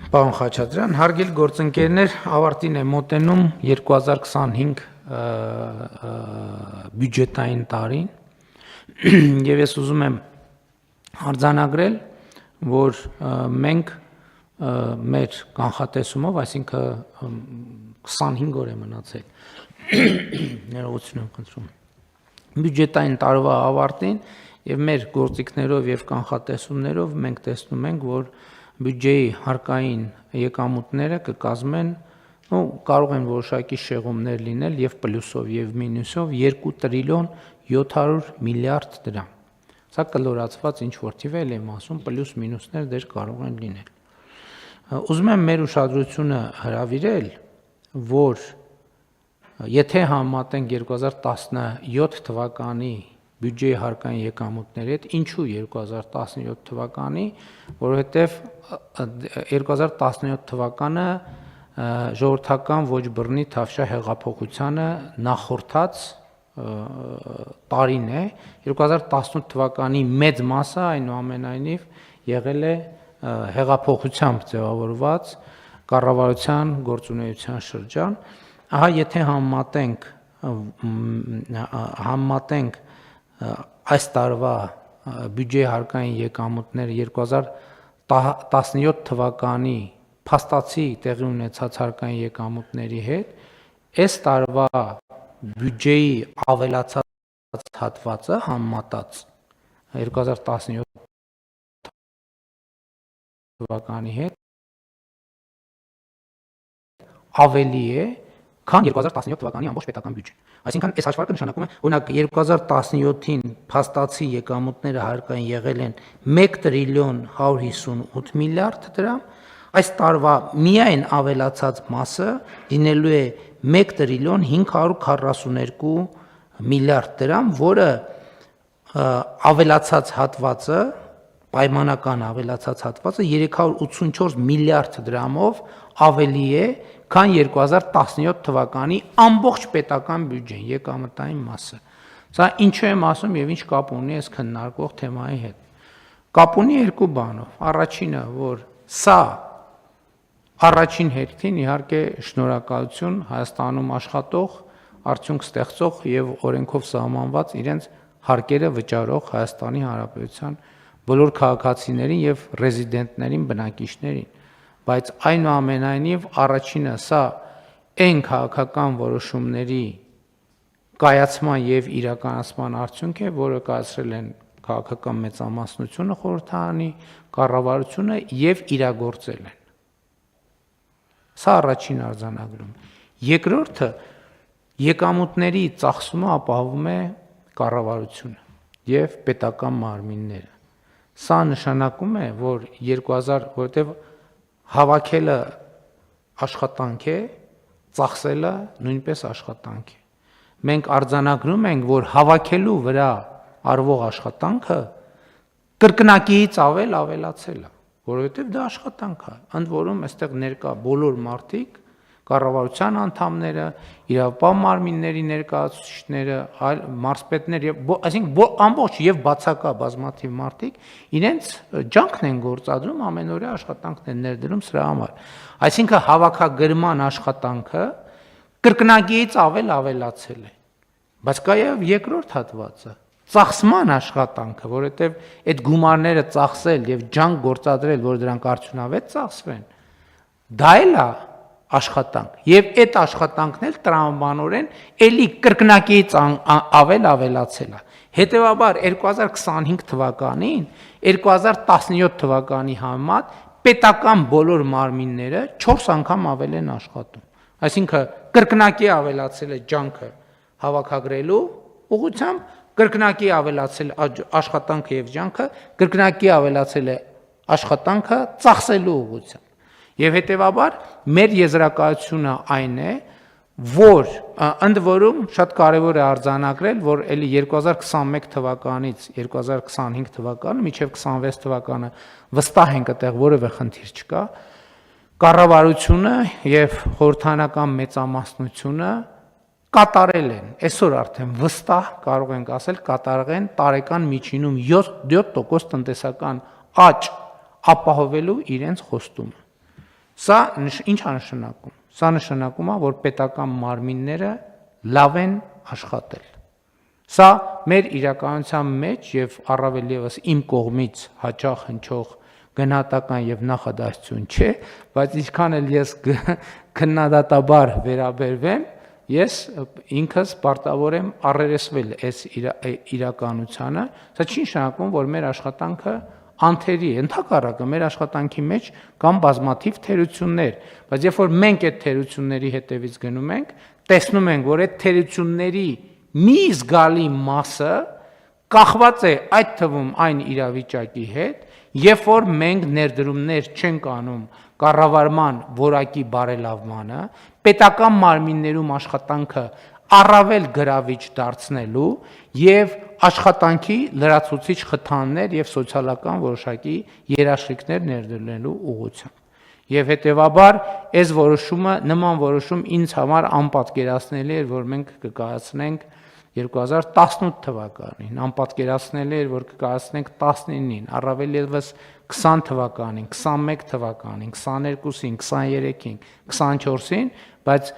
Պարոն Խաչատրյան, հարգելի գործընկերներ, ավարտին է մոտենում 2025 բյուջետային տարին եւ ես ուզում եմ արձանագրել, որ մենք մեր կանխատեսումով, այսինքն 25 օր է մնացել, ներողություն եմ խնդրում, բյուջետային տարվա ավարտին եւ մեր գործիքներով եւ կանխատեսումներով մենք տեսնում ենք, որ բյուջեի հարկային եկամուտները կկազմեն, կարող են որոշակի շեղումներ լինել եւ պլյուսով եւ մինուսով 2 տրիլիոն 700 միլիարդ դրամ։ Սա կլորացված ինչ որ թիվ է, եմ ասում, պլյուս մինուսներ դեր կարող են լինել։ Ուզում եմ մեր ուշադրությունը հրավիրել, որ եթե համեմատենք 2017 թվականի բյուջեի հարկային եկամուտների հետ, ինչու 2017 թվականի, որովհետև 2017 թվականը ժողովրդական ոչ բռնի Թավշյա հեղափոխությանը նախորդած տարին է, 2018 թվականի մեծ մասը այնուամենայնիվ եղել է հեղափոխությամբ ձևավորված կառավարության գործունեության շրջան, ահա եթե համեմատենք այս տարվա բյուջեի հարկային եկամուտները 2017 թվականի փաստացի տեղի ունեցած հարկային եկամուտների հետ, այս տարվա բյուջեի ավելացած հատվածը համեմատած 2017 թվականի հետ ավելի է, քան 2017 թվականի ամբողջ պետական բյուջեն։ Այսինքն այս հաշվարկը նշանակում է, օրինակ 2017-ին փաստացի եկամուտները հարկային եղել են 1 տրիլիոն 158 միլիարդ դրամ, այս տարվա միայն ավելացած մասը լինելու է 1 տրիլիոն 542 միլիարդ դրամ, որը ավելացած հատվածը, պայմանական ավելացած հատվածը 384 միլիարդ դրամով ավելի է, քան 2017 թվականի ամբողջ պետական բյուջեն, եկամտային մասը։ Սա ինչու եմ ասում եւ ինչ կապ ունի այս քննարկվող թեմայի հետ։ Կապ ունի երկու բանով։ Առաջինը, որ սա առաջին հերթին իհարկե շնորհակալություն Հայաստանում աշխատող, արդյունք ստեղծող եւ օրենքով սահմանված իրենց հարկերը վճարող Հայաստանի Հանրապետության բոլոր քաղաքացիներին եւ ռեզիդենտներին, բնակիչներին, բայց այնուամենայնիվ առաջինը սա այն քաղաքական որոշումների կայացման եւ իրականացման արդյունք է, որը կայացրել են քաղաքական մեծամասնությունը խորհրդարանի կառավարությունը եւ իրագործել են։ Սա առաջին արձանագրում։ Երկրորդը եկամուտների ծախսումը ապահովում է կառավարությունը եւ պետական մարմինները։ Սա նշանակում է, որ 2000, որտեղ հավաքելը աշխատանք է, ծախսելը նույնպես աշխատանք է։ Մենք արձանագրում ենք, որ հավաքելու վրա արվող աշխատանքը կրկնակիից ավելացել է, որովհետև դա աշխատանք է, ընդ որում այստեղ ներկա բոլոր մարդիկ, կառավարության անդամները, իրավապահ մարմինների ներկայացուցիչները, այլ մարզպետներ եւ այսինքն ամբողջ եւ բացակա բազմաթիվ մարդիկ իրենց ջանքն են գործադրում, ամենօրյա աշխատանքն են ներդրում սրա համար։ Այսինքն հավաքագրման աշխատանքը կրկնակիից ավելացել է։ Բայց կա եւ երկրորդ հատվածը, ծախսման աշխատանքը, որովհետեւ այդ գումարները ծախսել եւ ջանք գործադրել, որ դրանք արդյունավետ ծախսվեն, դա էլ է աշխատանք եւ այդ աշխատանքն էլ տրամաբանորեն էլի կրկնակիից ավելացել է։ Հետևաբար 2025 թվականին 2017 թվականի համեմատ պետական բոլոր մարմինները 4 անգամ ավել են աշխատում։ Այսինքն կրկնակի ավելացել է ջանքը հավաքագրելու ուղղությամբ, կրկնակի ավելացել աշխատանքը եւ ջանքը, կրկնակի ավելացել է աշխատանքը ծախսելու ուղղությամբ։ Եվ հետևաբար մեր եզրակացությունը այն է, որ ընդ որում շատ կարևոր է արձանագրել, որ էլի 2021 թվականից 2025 թվականը մինչև 26 թվականը վստահ ենք այդտեղ որևէ խնդիր չկա, կառավարությունը եւ խորհրդարանական մեծամասնությունը կատարել են, այսօր արդեն վստահ կարող ենք ասել, կատարել են տարեկան միջինում 7% տնտեսական աճ ապահովելու իրենց խոստումը։ Սա ինչ է նշանակում։ Սա նշանակում է, որ պետական մարմինները լավ են աշխատել։ Սա մեր իրականության մեջ եւ առավել եւս իմ կողմից հաճախ հնչող գնահատական եւ նախադասություն չէ, բայց ինչքան էլ ես քննադատաբար վերաբերվեմ, ես ինքս պարտավոր եմ առերեսվել այս իրականությանը, սա չի նշանակում, որ մեր աշխատանքը անթերի է, ընդհակառակը մեր աշխատանքի մեջ կան բազմաթիվ թերություններ, բայց երբ որ մենք այդ թերությունների հետևից գնում ենք, տեսնում ենք, որ այդ թերությունների մի զգալի մասը կախված է այդ թվում այն իրավիճակի հետ, երբ որ մենք ներդրումներ չենք անում կառավարման որակի բարելավմանը, պետական մարմիններում աշխատանքը առավել գրավիչ դարձնելու եւ աշխատանքի լրացուցիչ խթաններ եւ սոցիալական որոշակի երաշխիքներ ներդրելու ուղղությամբ։ Եվ հետեւաբար այս որոշումը, նման որոշում ինձ համար անպատկերացնելի էր, որ մենք կկայացնենք 2018 թվականին, անպատկերացնելի էր, որ կկայացնենք 19-ին, առավել ևս 20 թվականին, 21 թվականին, 22-ին, 23-ին, 24-ին, բայց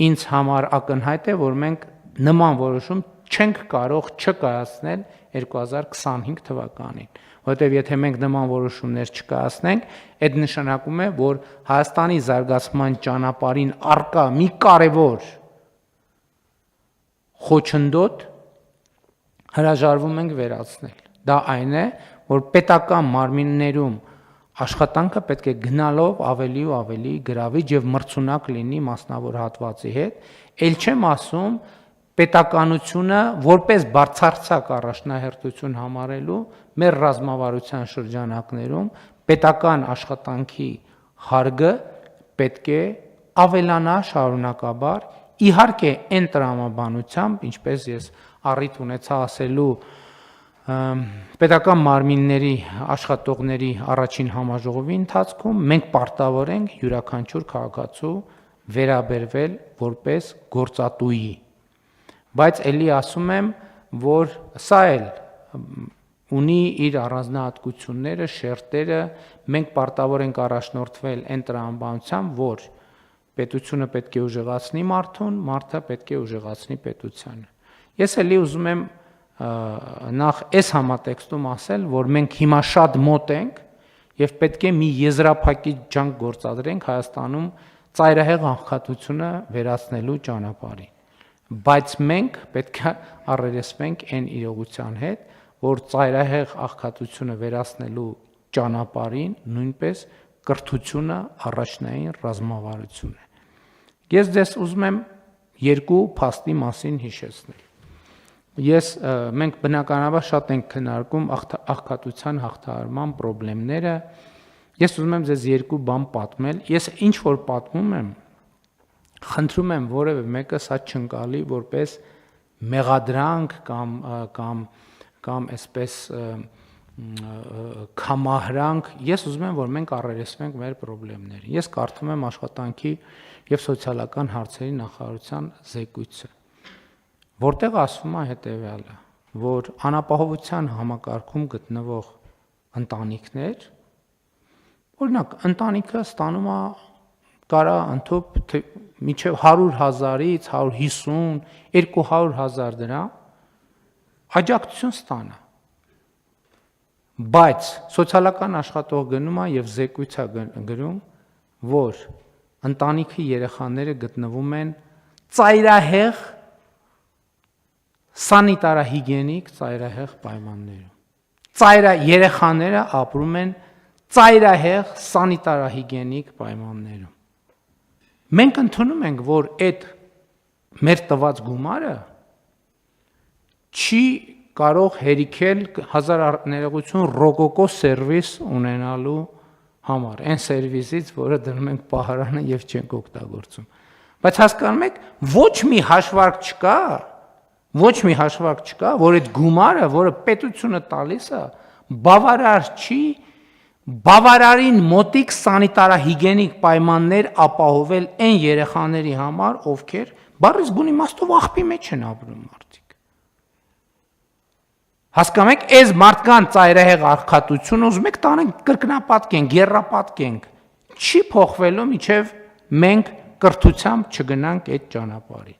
ինձ համար ակնհայտ է, որ մենք նման որոշում չենք կարող չկայացնել 2025 թվականին, որտեղ եթե մենք նման որոշումներ չկայացնենք, այդ նշանակում է, որ Հայաստանի զարգացման ճանապարհին առկա մի կարևոր խոչընդոտ հրաժարվում ենք վերացնել։ Դա այն է, որ պետական մարմիններում աշխատանքը պետք է գնալով ավելի ու ավելի գրավիչ եւ մրցունակ լինի մասնավոր հատվածի հետ, ել չեմ ասում պետականությունը որպես բարձրացակ առաջնահերթություն համարելու մեր ռազմավարության շրջանակներում պետական աշխատանքի հարգը պետք է ավելանա շարունակաբար, իհարկե այն տրամաբանությամբ, ինչպես ես առիթ ունեցա ասելու պետական մարմինների աշխատողների առաջին համաժողովի ընթացքում մենք պարտավոր ենք յուրաքանչյուր քաղաքացու վերաբերվել որպես գործատուի, բայց ելի ասում եմ, որ սա էլ ունի իր առանձնահատկությունները, շերտերը, մենք պարտավոր ենք առաջնորդվել այն տրամաբանությամբ, որ պետությունը պետք է ուժեղացնի մարդուն, մարդը պետք է ուժեղացնի պետությանը։ Ես էլի ուզում եմ նախ այս համատեքստում ասել, որ մենք հիմա շատ մոտ ենք եւ պետք է մի եզրափակիչ ջանք գործադրենք Հայաստանում ծայրահեղ աղքատությունը վերացնելու ճանապարհին։ Բայց մենք պետք է առերեսվենք այն իրողության հետ, որ ծայրահեղ աղքատությունը վերացնելու ճանապարհին նույնպես կրթությունը առաջնային ռազմավարություն է։ Ես ձեզ ուզում եմ երկու փաստի մասին հիշեցնել։ Մենք բնականաբար շատ ենք քննարկում աղքատության հաղթահարման խնդիրները։ Ես ուզում եմ ձեզ երկու բան պատմել։ Ես ինչ որ պատմում եմ, խնդրում եմ որևէ մեկը սա չընկալի որպես մեղադրանք կամ այսպես կամահրանք։ Ես ուզում եմ, որ մենք առերեսվենք մեր խնդիրներին։ Ես կարդում եմ աշխատանքի եւ սոցիալական հարցերի նախարարության զեկույցը, որտեղ ասվում է հետեւյալը, որ անապահովության համակարգում գտնվող ընտանիքներ, օրինակ, ընտանիքը ստանում է կարա ընդհանուր մինչև 100,000-ից 150, 200,000 դրամ աջակցություն ստանա։ Բայց սոցիալական աշխատող գնում է եւ զեկույց է գրում, որ ընտանիքի երեխաները գտնվում են ծայրահեղ սանիտարահիգիենիկ ծայրահեղ պայմաններում։ Երեխաները ապրում են ծայրահեղ սանիտարահիգիենիկ պայմաններում։ Մենք ընդունում ենք, որ այդ մեր տված գումարը չի կարող հերիքել 1000 ներողություն ռոկոկո սերվիս ունենալու համար, այն սերվիսից, որը դնում ենք պահարանը եւ չենք օգտագործում։ Բայց հասկանում եք, ոչ մի հաշվարկ չկա, որ այդ գումարը, որը պետությունը տալիս է, բավարար չի բավարարին մոտիկ սանիտարահիգիենիկ պայմաններ ապահովել այն երեխաների համար, ովքեր բառից բուն իմաստով աղբի մեջ են ապրում մարդիկ։ Հասկանում եք, այս մարդկանց ծայրահեղ աղքատությունը ուզում եք տանենք կրկնապատկենք, եռապատկենք, չի փոխվելու, մինչև մենք կրթությամբ չգնանք այդ ճանապարհին։